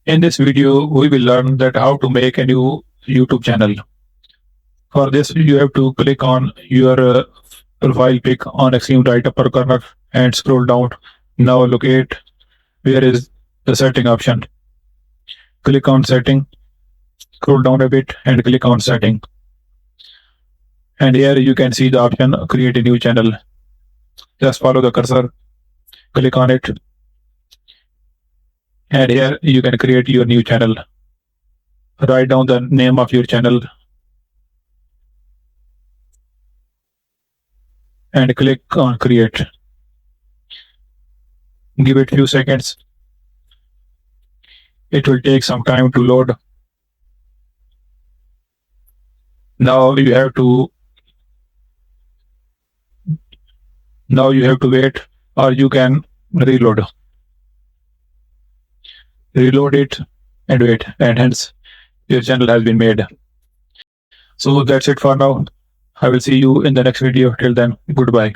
In this video, we will learn that how to make a new YouTube channel. For this, you have to click on your profile pic on extreme right upper corner and scroll down. Now locate where is the setting option. Click on setting, scroll down a bit and click on setting. And here you can see the option create a new channel. Just follow the cursor, click on it. And here you can create your new channel. Write down the name of your channel and click on create. Give it few seconds. It will take some time to load. Now you have to wait, or you can reload it and wait, and hence your channel has been made. So that's it for now. I will see you in the next video. Till then, goodbye.